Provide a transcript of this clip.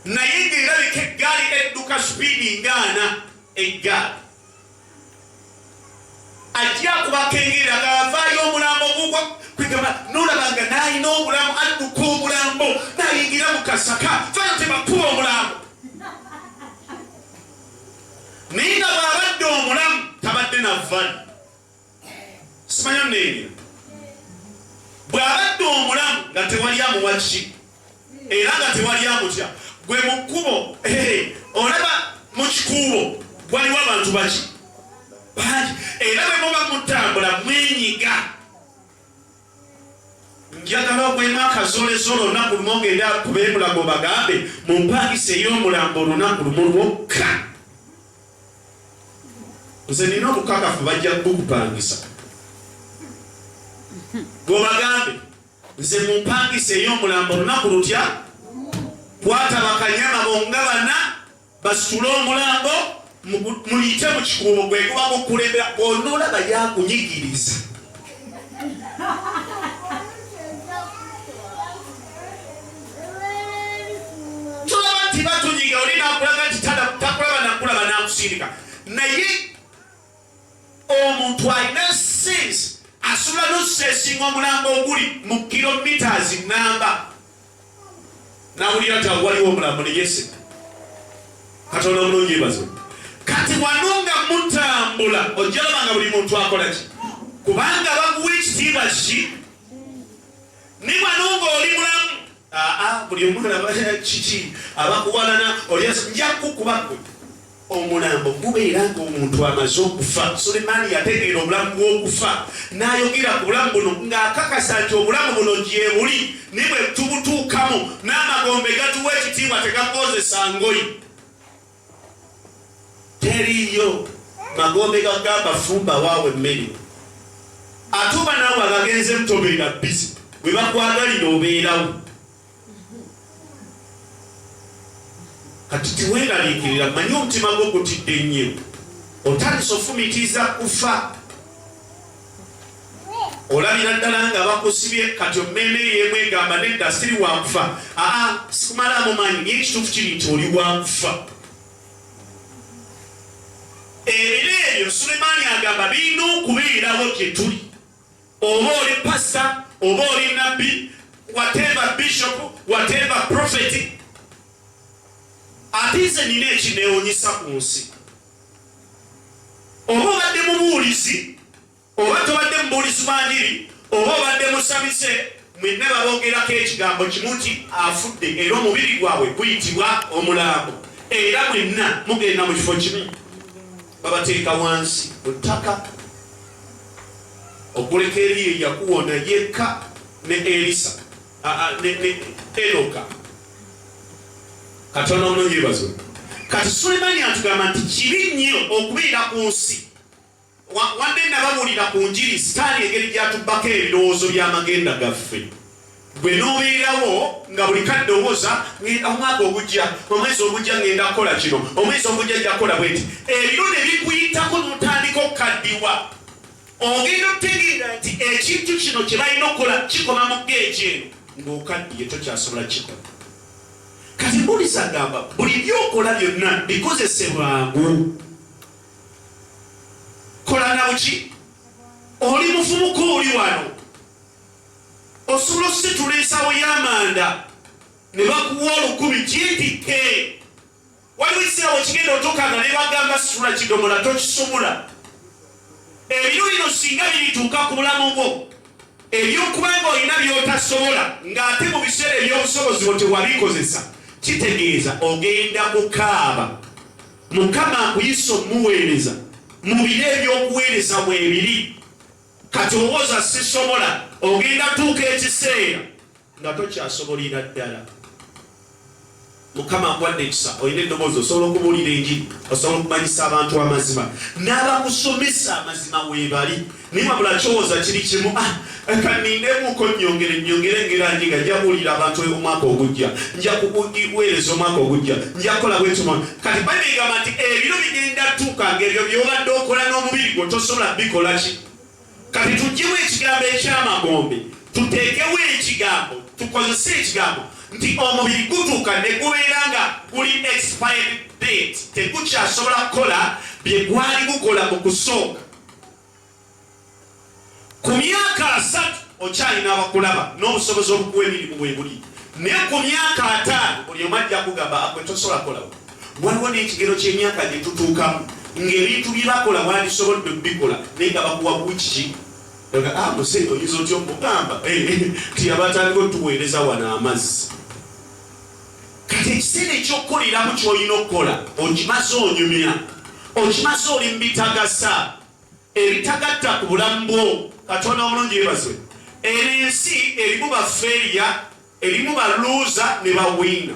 naye ng'erabika eggaali edduka supiidi ng'ana eggaali ajja kubakengera ng'avaayo omulambo gugwa kwegamba n'olabanga n'alina omulamu adduka omulambo n'ayingira mu kasaka faayo tebakuba omulambo naye nga bw'abadde omulamu tabadde navali simanyo neenya bw'abadde omulamu nga tewali amuwa ki era nga tewali amutya gwe mu kkubo olaba mu kikuubo waliwo abantu baki bangi era bwe muba mutambula mwenyiga njagala ogwemu akazolezolo olunaku lumu ogenda kubeemulago bagambe mu mpangisa ey'omulambo olunaku lumu lwokka nze nina obukakafu bajja kukupangisa gwobagambe nze mu mpangisa ey'omulambo olunaku lutya kwata bakanyama bonga bana basitule omulambo muyite mu kikuubo gweguba gukulembera onoolaba yakunyigiriza tulaba nti batunyiga oli nakulaga nti takulaba nakulaba nakusindika naye omuntu alina sense asobola n'okuseesinga omulambo oguli mu kilometers namba nawulira nti waliwo omulambo neyeseka katonda omulungi yebazo kati wano nga mutambula ojja labanga buli muntu akola ki kubanga baguwa ekitiibwa ki ni wano ng'oli mulamu buli omwana kiki abakuwalana nja kukubagwe omulambo gubeera ng'omuntu amaze okufa Sulemaani yategeera obulamu bw'okufa n'ayogera ku bulamu buno ng'akakasa nti obulamu buno gye buli ne bwe tubutuukamu n'amagombe gatuwa ekitiibwa tegakozesa ngoyi teriyo magombe gagamba fumba waawe emmere ate oba naawe agagenze mutobeera bisi bwe bakwagalira obeerawo kati tiweeraliikirira manyi omutima gwo gutidde nnyo otandisa ofumitiza kufa olabira ddala nga bakusibye kati ommeeme yeemu egamba nedda siri wakufa sikumalamu maanyi naye ekituufu kiri nti oli wakufa ebiro ebyo Sulemaani agamba birina okubeerawo gye tuli oba oli pasita oba oli nabbi whatever bishop whatever prophet ate nze nina ekineewuunyisa ku nsi oba obadde mubuulizi oba tobadde mubuulizi banjiri oba obadde musabise mwenna babongerako ekigambo kimu nti afudde era omubiri gwabwe guyitibwa omulambo era mwenna mugenda mu kifo kimu babateeka wansi mu ttaka okuleka Eriya yakuwona yekka ne Elisa ne Enoka katonda omulungi yebazo kati Sulemaani atugamba nti kibi nnyo okubeera ku nsi wadde nababulira ku njiri sitaani engeri gyatubbako ebirowoozo by'amagenda gaffe gwe n'obeerawo nga buli kaddowooza omwaka ogujja omwezi ogujja ngenda kukola kino omwezi ogujja nja kukola bweti ebiro ne bikuyitako n'otandika okukaddiwa ogenda okutegeera nti ekintu kino kye balina okukola kikoma mu geegi eno ng'okaddiye tokyasobola kikola kati mbuliza gamba buli byokola byonna bikozese bwangu kola nabuki oli muvubuka oli wano osobola okusitula ensawo y'amanda ne bakuwa 10 gyetikke waliwo ekisirawo kigenda otokanga ne bagamba situla kidomola tokisumula ebiro bino singa birituuka ku bulamu bwo ebyokubanga olina byotasobola ng'ate mu biseera eby'obusobozi bwo tewabikozesa kitegeeza ogenda kukaaba Mukama akuyisa omuweereza mu biro ebyokuweereza bwebiri kati owooza sisobola ogenda tuuka ekiseera nga tokyasobolera ddala Mukama akwadde ekisa olina eddoboozi osobola okubuulira enjiri osobola okumanyisa abantu amazima n'abakusomesa amazima weebali naye wabula kyowooza kiri kimu kanindeemuuko nnyongere ngeranjiga nja kuwulira abantu omwaka ogujja nja kuweereza omwaka ogujja nja kukola bwetuma kati babigamba nti ebiro bigenda tuuka ng'ebyo by'obadde okola n'omubiri gwo tosobola bikola ki kati tugyewo ekigambo eky'amagombe tuteekewo ekigambo tukozese ekigambo nti omubiri gutuuka ne gubeera nga guli expired date, tegukyasobola kukola bye gwali gukola mu kusooka. Ku myaka 3 okyalina abakulaba n'obusobozi obukuwa emirimu bwe buli, naye ku myaka 5 buli omu ajja kugamba gwe tosobola kukolawo. Waliwo n'ekigero ky'emyaka gye tutuukamu ng'ebintu bye bakola wandisobodde okubikola naye nga bakuwa bukiki. Muzeeyi oyinza otya omugamba nti abatandika otuweereza wano amazzi. Kati ekiseera ekyokukoleramu ky'olina okukola okimaze onyumya, okimaze oli mu bitagasa ebitagatta ku bulamu bwo. Katonda omulungi yeebazibwe. Ensi erimu bafeeriya, erimu baluuza ne bawina.